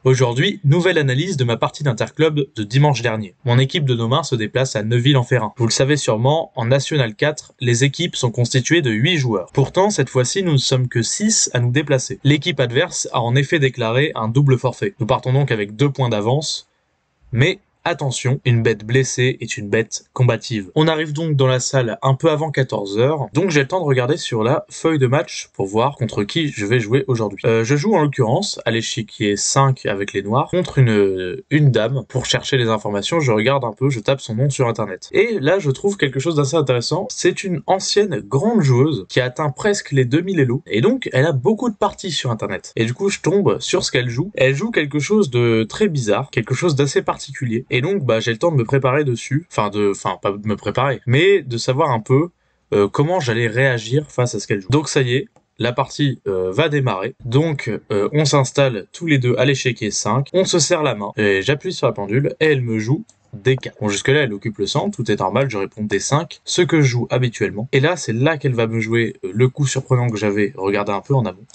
Aujourd'hui, nouvelle analyse de ma partie d'interclub de dimanche dernier. Mon équipe de nos mains se déplace à Neuville-en-Ferrain. Vous le savez sûrement, en National 4, les équipes sont constituées de 8 joueurs. Pourtant, cette fois-ci, nous ne sommes que 6 à nous déplacer. L'équipe adverse a en effet déclaré un double forfait. Nous partons donc avec 2 points d'avance, mais attention, une bête blessée est une bête combative. On arrive donc dans la salle un peu avant 14 h, donc j'ai le temps de regarder sur la feuille de match pour voir contre qui je vais jouer aujourd'hui. Je joue en l'occurrence à l'échiquier 5 avec les noirs contre une dame. Pour chercher les informations, je regarde un peu, je tape son nom sur internet. Et là, je trouve quelque chose d'assez intéressant. C'est une ancienne grande joueuse qui a atteint presque les 2000 Elo, et donc elle a beaucoup de parties sur internet. Et du coup, je tombe sur ce qu'elle joue. Elle joue quelque chose de très bizarre, quelque chose d'assez particulier. Et donc, j'ai le temps de me préparer dessus. Pas de me préparer, mais de savoir un peu comment j'allais réagir face à ce qu'elle joue. Donc ça y est, la partie va démarrer. Donc on s'installe tous les deux à l'échiquier 5. On se serre la main. Et j'appuie sur la pendule et elle me joue D4. Bon, jusque-là, elle occupe le centre, tout est normal, je réponds D5, ce que je joue habituellement. Et là, c'est là qu'elle va me jouer le coup surprenant que j'avais regardé un peu en amont.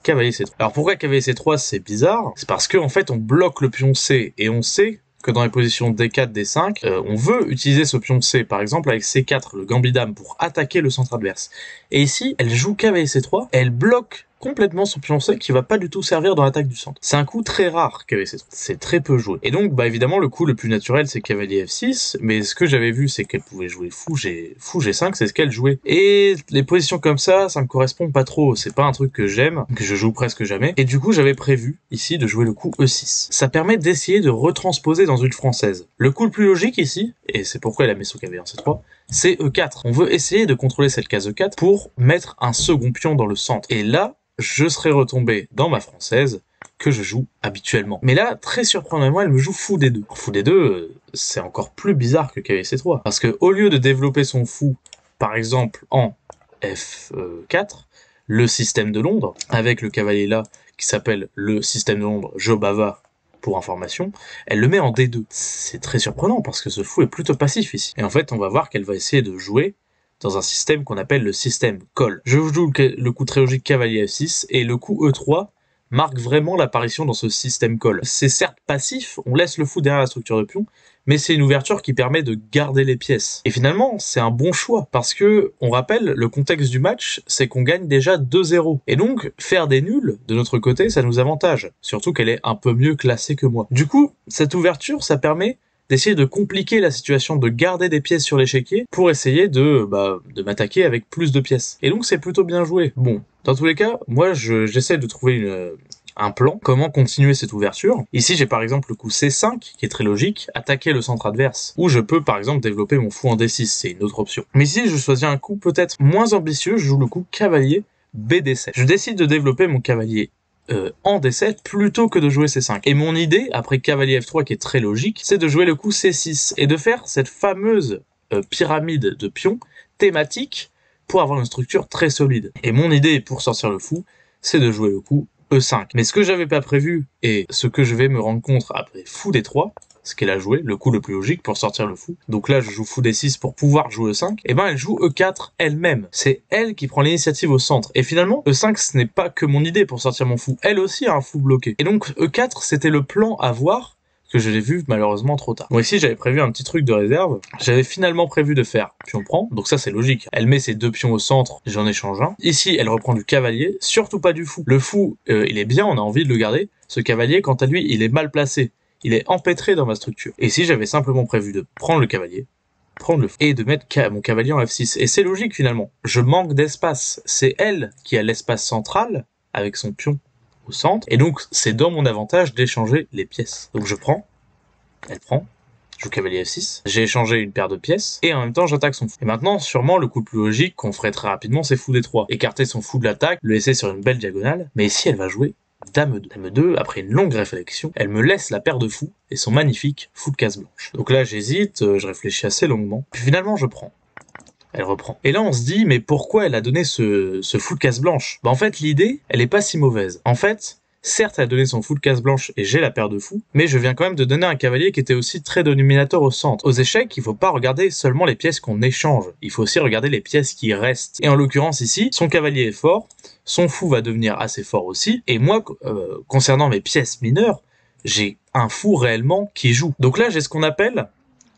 Cavalier C3. Alors pourquoi cavalier C3 c'est bizarre? C'est parce qu'en fait on bloque le pion C et on sait que dans les positions D4, D5, on veut utiliser ce pion C, par exemple avec C4, le gambit dame, pour attaquer le centre adverse. Et ici, elle joue cavalier C3, elle bloque complètement son pion C qui va pas du tout servir dans l'attaque du centre. C'est un coup très rare, cavalier C3. C'est très peu joué. Et donc, évidemment, le coup le plus naturel, c'est cavalier F6, mais ce que j'avais vu, c'est qu'elle pouvait jouer fou G5, c'est ce qu'elle jouait. Et les positions comme ça me correspond pas trop. C'est pas un truc que j'aime, que je joue presque jamais. Et du coup, j'avais prévu, ici, de jouer le coup E6. Ça permet d'essayer de retransposer dans une française. Le coup le plus logique ici, et c'est pourquoi elle a mis son cavalier en C3, c'est E4. On veut essayer de contrôler cette case E4 pour mettre un second pion dans le centre. Et là, je serais retombé dans ma française que je joue habituellement. Mais là, très surprenamment, elle me joue fou D2. Fou D2, c'est encore plus bizarre que cavalier C3. Parce que au lieu de développer son fou, par exemple, en F4, le système de Londres, avec le cavalier là, qui s'appelle le système de Londres Jobava, pour information, elle le met en D2. C'est très surprenant, parce que ce fou est plutôt passif ici. Et en fait, on va voir qu'elle va essayer de jouer dans un système qu'on appelle le système call. Je joue le coup très logique cavalier F6, et le coup E3 marque vraiment l'apparition dans ce système call. C'est certes passif, on laisse le fou derrière la structure de pion, mais c'est une ouverture qui permet de garder les pièces. Et finalement, c'est un bon choix, parce que, on rappelle, le contexte du match, c'est qu'on gagne déjà 2-0. Et donc, faire des nuls, de notre côté, ça nous avantage. Surtout qu'elle est un peu mieux classée que moi. Du coup, cette ouverture, ça permet d'essayer de compliquer la situation, de garder des pièces sur l'échiquier pour essayer de m'attaquer avec plus de pièces. Et donc c'est plutôt bien joué. Bon, dans tous les cas, moi j'essaie de trouver un plan, comment continuer cette ouverture. Ici j'ai par exemple le coup C5 qui est très logique, attaquer le centre adverse, où je peux par exemple développer mon fou en D6, c'est une autre option. Mais ici je choisis un coup peut-être moins ambitieux, je joue le coup cavalier BD7. Je décide de développer mon cavalier en D7 plutôt que de jouer C5. Et mon idée, après cavalier F3 qui est très logique, c'est de jouer le coup C6 et de faire cette fameuse pyramide de pions thématique pour avoir une structure très solide. Et mon idée pour sortir le fou, c'est de jouer le coup E5. Mais ce que j'avais pas prévu, et ce que je vais me rendre compte après fou D3, ce qu'elle a joué, le coup le plus logique pour sortir le fou. Donc là, je joue fou D6 pour pouvoir jouer E5. Et elle joue E4 elle-même. C'est elle qui prend l'initiative au centre. Et finalement, E5, ce n'est pas que mon idée pour sortir mon fou. Elle aussi a un fou bloqué. Et donc, E4, c'était le plan à voir, que je l'ai vu malheureusement trop tard. Bon, ici, j'avais prévu un petit truc de réserve. J'avais finalement prévu de faire pion prend. Donc ça, c'est logique. Elle met ses 2 pions au centre, j'en échange un. Ici, elle reprend du cavalier, surtout pas du fou. Le fou, il est bien, on a envie de le garder. Ce cavalier, quant à lui, il est mal placé. Il est empêtré dans ma structure. Et si j'avais simplement prévu de prendre le cavalier, prendre le fou, et de mettre mon cavalier en F6. Et c'est logique finalement. Je manque d'espace. C'est elle qui a l'espace central, avec son pion au centre. Et donc, c'est dans mon avantage d'échanger les pièces. Donc je prends, elle prend, je joue cavalier F6, j'ai échangé une paire de pièces, et en même temps j'attaque son fou. Et maintenant, sûrement, le coup le plus logique qu'on ferait très rapidement, c'est fou D3. Écarter son fou de l'attaque, le laisser sur une belle diagonale, mais ici elle va jouer Dame 2. Dame 2, après une longue réflexion, elle me laisse la paire de fous et son magnifique fou de case blanche. Donc là, j'hésite, je réfléchis assez longuement, puis finalement je prends. Elle reprend. Et là, on se dit, mais pourquoi elle a donné ce fou de case blanche? En fait, l'idée, elle est pas si mauvaise. En fait, certes, elle a donné son fou de case blanche et j'ai la paire de fous, mais je viens quand même de donner un cavalier qui était aussi très dominateur au centre. Aux échecs, il faut pas regarder seulement les pièces qu'on échange, il faut aussi regarder les pièces qui restent. Et en l'occurrence ici, son cavalier est fort, son fou va devenir assez fort aussi, et moi, concernant mes pièces mineures, j'ai un fou réellement qui joue. Donc là, j'ai ce qu'on appelle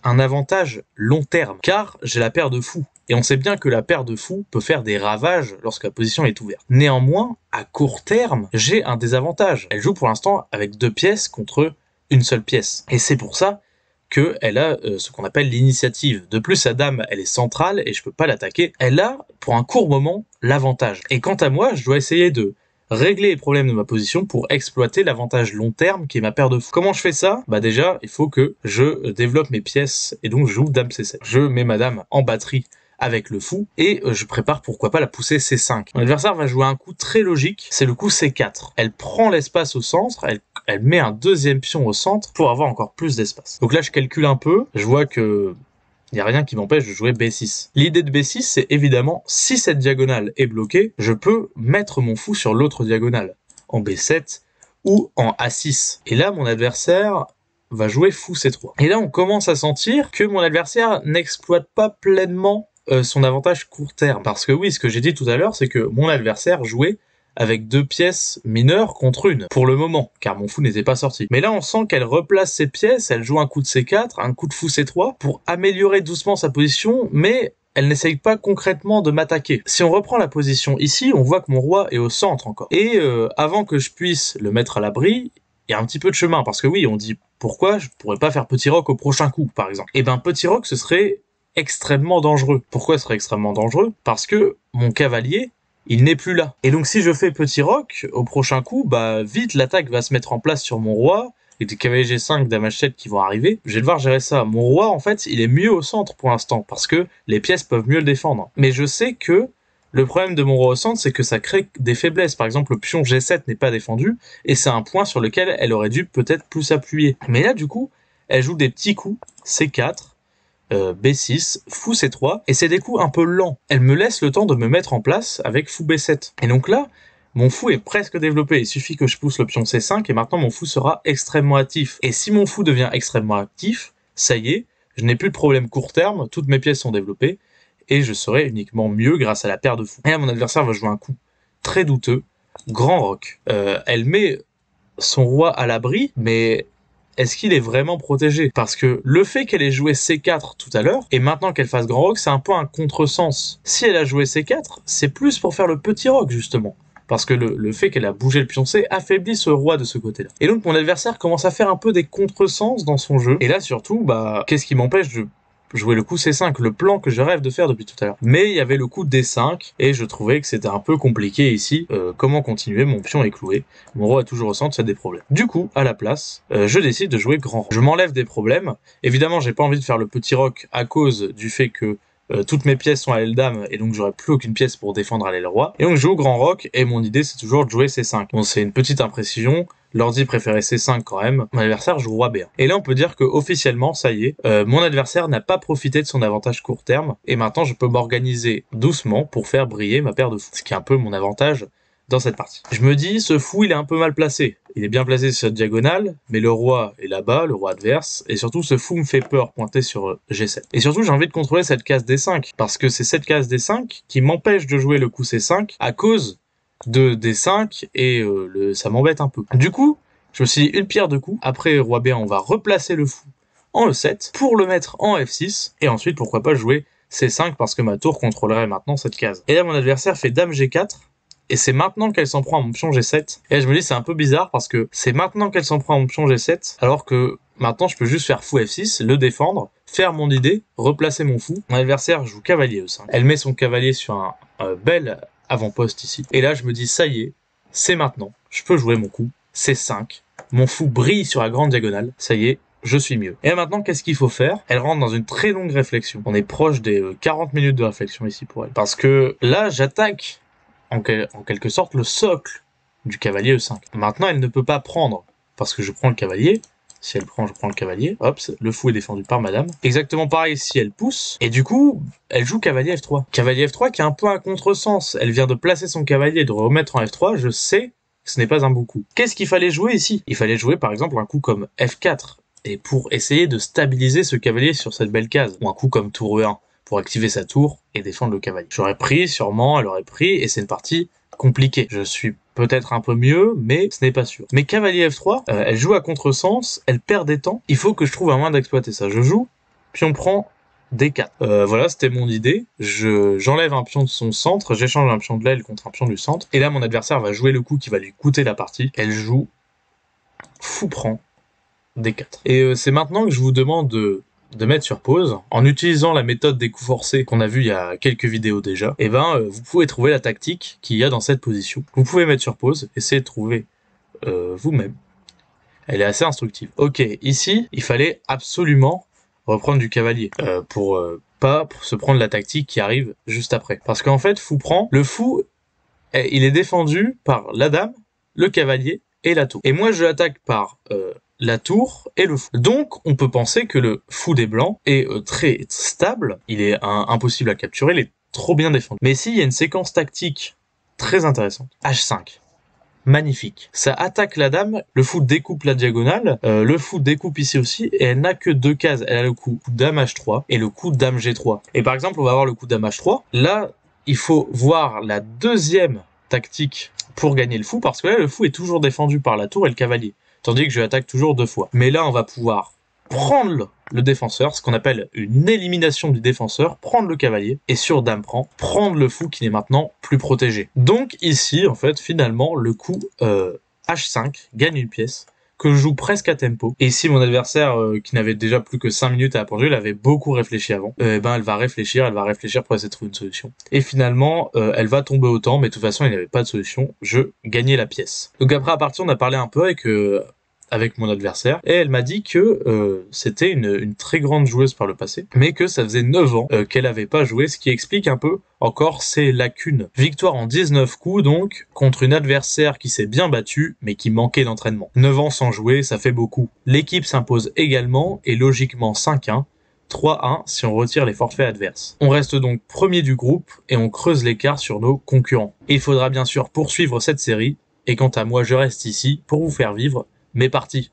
un avantage long terme, car j'ai la paire de fous. Et on sait bien que la paire de fous peut faire des ravages lorsque la position est ouverte. Néanmoins, à court terme, j'ai un désavantage. Elle joue pour l'instant avec 2 pièces contre une seule pièce. Et c'est pour ça qu'elle a ce qu'on appelle l'initiative. De plus, sa dame, elle est centrale et je peux pas l'attaquer. Elle a, pour un court moment, l'avantage. Et quant à moi, je dois essayer de régler les problèmes de ma position pour exploiter l'avantage long terme qui est ma paire de fous. Comment je fais ça? Bah déjà, il faut que je développe mes pièces et donc je joue dame C7. Je mets ma dame en batterie avec le fou et je prépare pourquoi pas la poussée C5. Mon adversaire va jouer un coup très logique, c'est le coup C4. Elle prend l'espace au centre, elle met un deuxième pion au centre pour avoir encore plus d'espace. Donc là je calcule un peu, je vois que il n'y a rien qui m'empêche de jouer B6. L'idée de B6, c'est évidemment, si cette diagonale est bloquée, je peux mettre mon fou sur l'autre diagonale, en B7 ou en A6. Et là, mon adversaire va jouer fou C3. Et là, on commence à sentir que mon adversaire n'exploite pas pleinement son avantage court terme. Parce que oui, ce que j'ai dit tout à l'heure, c'est que mon adversaire jouait avec 2 pièces mineures contre une, pour le moment, car mon fou n'était pas sorti. Mais là, on sent qu'elle replace ses pièces, elle joue un coup de C4, un coup de fou C3, pour améliorer doucement sa position, mais elle n'essaye pas concrètement de m'attaquer. Si on reprend la position ici, on voit que mon roi est au centre encore. Et avant que je puisse le mettre à l'abri, il y a un petit peu de chemin, parce que oui, on dit, pourquoi je pourrais pas faire petit roc au prochain coup, par exemple? Eh ben, petit roc, ce serait extrêmement dangereux. Pourquoi ce serait extrêmement dangereux? Parce que mon cavalier, il n'est plus là. Et donc si je fais petit roc, au prochain coup, bah vite l'attaque va se mettre en place sur mon roi, et des cavaliers G5, dame H7 qui vont arriver. Je vais devoir gérer ça. Mon roi, en fait, il est mieux au centre pour l'instant, parce que les pièces peuvent mieux le défendre. Mais je sais que le problème de mon roi au centre, c'est que ça crée des faiblesses. Par exemple, le pion G7 n'est pas défendu, et c'est un point sur lequel elle aurait dû peut-être plus appuyer. Mais là, du coup, elle joue des petits coups, C4, B6, fou C3, et c'est des coups un peu lents. Elle me laisse le temps de me mettre en place avec fou B7. Et donc là, mon fou est presque développé, il suffit que je pousse le pion C5 et maintenant mon fou sera extrêmement actif. Et si mon fou devient extrêmement actif, ça y est, je n'ai plus de problème court terme, toutes mes pièces sont développées, et je serai uniquement mieux grâce à la paire de fous. Et là, mon adversaire va jouer un coup très douteux, grand roc. Elle met son roi à l'abri, mais est-ce qu'il est vraiment protégé? Parce que le fait qu'elle ait joué C4 tout à l'heure, et maintenant qu'elle fasse grand roc, c'est un peu un contresens. Si elle a joué C4, c'est plus pour faire le petit roc, justement. Parce que le fait qu'elle a bougé le pion C affaiblit ce roi de ce côté-là. Et donc mon adversaire commence à faire un peu des contresens dans son jeu. Et là surtout, bah, qu'est-ce qui m'empêche de jouer le coup C5, le plan que je rêve de faire depuis tout à l'heure. Mais il y avait le coup D5, et je trouvais que c'était un peu compliqué ici. Comment continuer? Mon pion est cloué. Mon roi est toujours au centre, il y a des problèmes. Du coup, à la place, je décide de jouer grand roc. Je m'enlève des problèmes. Évidemment, j'ai pas envie de faire le petit roc à cause du fait que toutes mes pièces sont à l'aile dame, et donc j'aurai plus aucune pièce pour défendre à l'aile roi. Et donc je joue au grand roc, et mon idée c'est toujours de jouer C5. Bon, c'est une petite imprécision. L'ordi préférait C5 quand même. Mon adversaire joue roi B1. Et là, on peut dire que officiellement, ça y est, mon adversaire n'a pas profité de son avantage court terme. Et maintenant, je peux m'organiser doucement pour faire briller ma paire de fous. Ce qui est un peu mon avantage dans cette partie. Je me dis, ce fou, il est un peu mal placé. Il est bien placé sur cette diagonale, mais le roi est là-bas, le roi adverse, et surtout, ce fou me fait peur pointé sur G7. Et surtout, j'ai envie de contrôler cette case D5, parce que c'est cette case D5 qui m'empêche de jouer le coup C5 à cause de D5, et ça m'embête un peu. Du coup, je me suis dit une pierre deux coups. Après roi B1, on va replacer le fou en E7 pour le mettre en F6, et ensuite, pourquoi pas jouer C5 parce que ma tour contrôlerait maintenant cette case. Et là, mon adversaire fait dame G4, et c'est maintenant qu'elle s'en prend à mon pion G7. Et là, je me dis, c'est un peu bizarre parce que c'est maintenant qu'elle s'en prend à mon pion G7, alors que maintenant, je peux juste faire fou F6, le défendre, faire mon idée, replacer mon fou. Mon adversaire joue cavalier E5. Elle met son cavalier sur un bel avant-poste ici. Et là, je me dis, ça y est, c'est maintenant. Je peux jouer mon coup. C5. Mon fou brille sur la grande diagonale. Ça y est, je suis mieux. Et maintenant, qu'est-ce qu'il faut faire? Elle rentre dans une très longue réflexion. On est proche des 40 minutes de réflexion ici pour elle. Parce que là, j'attaque en quelque sorte le socle du cavalier E5. Maintenant, elle ne peut pas prendre, parce que je prends le cavalier. Si elle prend, je prends le cavalier. Hop, le fou est défendu par madame. Exactement pareil si elle pousse. Et du coup, elle joue cavalier F3. Cavalier F3 qui est un peu un contresens. Elle vient de placer son cavalier et de remettre en F3. Je sais que ce n'est pas un bon coup. Qu'est-ce qu'il fallait jouer ici? Il fallait jouer par exemple un coup comme F4. Et pour essayer de stabiliser ce cavalier sur cette belle case. Ou un coup comme tour E1. Pour activer sa tour et défendre le cavalier. J'aurais pris, sûrement, elle aurait pris, et c'est une partie compliqué. Je suis peut-être un peu mieux, mais ce n'est pas sûr. Mais cavalier F3, elle joue à contresens, elle perd des temps. Il faut que je trouve un moyen d'exploiter ça. Je joue, puis on prend D4. Voilà, c'était mon idée. J'enlève un pion de son centre, j'échange un pion de l'aile contre un pion du centre. Et là, mon adversaire va jouer le coup qui va lui coûter la partie. Elle joue fou prend D4. Et c'est maintenant que je vous demande de mettre sur pause, en utilisant la méthode des coups forcés qu'on a vu il y a quelques vidéos déjà, et vous pouvez trouver la tactique qu'il y a dans cette position. Vous pouvez mettre sur pause, essayer de trouver vous-même. Elle est assez instructive. Ok, ici, il fallait absolument reprendre du cavalier pour pas se prendre la tactique qui arrive juste après. Parce qu'en fait, fou prend, le fou, il est défendu par la dame, le cavalier et la tour. Et moi, je l'attaque par la tour et le fou. Donc, on peut penser que le fou des blancs est très stable, il est impossible à capturer, il est trop bien défendu. Mais ici, il y a une séquence tactique très intéressante. H5. Magnifique. Ça attaque la dame, le fou découpe la diagonale, le fou découpe ici aussi, et elle n'a que 2 cases. Elle a le coup dame H3 et le coup dame G3. Et par exemple, on va avoir le coup dame H3. Là, il faut voir la deuxième tactique pour gagner le fou, parce que là, le fou est toujours défendu par la tour et le cavalier. Tandis que je l'attaque toujours 2 fois. Mais là, on va pouvoir prendre le défenseur, ce qu'on appelle une élimination du défenseur, prendre le cavalier, et sur dame prendre le fou qui n'est maintenant plus protégé. Donc ici, en fait, finalement, le coup H5 gagne une pièce, que je joue presque à tempo. Et ici, mon adversaire, qui n'avait déjà plus que 5 minutes à la pendule, avait beaucoup réfléchi avant. Elle va réfléchir pour essayer de trouver une solution. Et finalement, elle va tomber au temps, mais de toute façon, il n'y avait pas de solution. Je gagnais la pièce. Donc après, à partir, on a parlé un peu avec mon adversaire, et elle m'a dit que c'était une très grande joueuse par le passé, mais que ça faisait 9 ans qu'elle n'avait pas joué, ce qui explique un peu encore ses lacunes. Victoire en 19 coups donc, contre une adversaire qui s'est bien battue, mais qui manquait d'entraînement. 9 ans sans jouer, ça fait beaucoup. L'équipe s'impose également, et logiquement 5-1, 3-1 si on retire les forfaits adverses. On reste donc premier du groupe, et on creuse l'écart sur nos concurrents. Il faudra bien sûr poursuivre cette série, et quant à moi je reste ici pour vous faire vivre mes parties.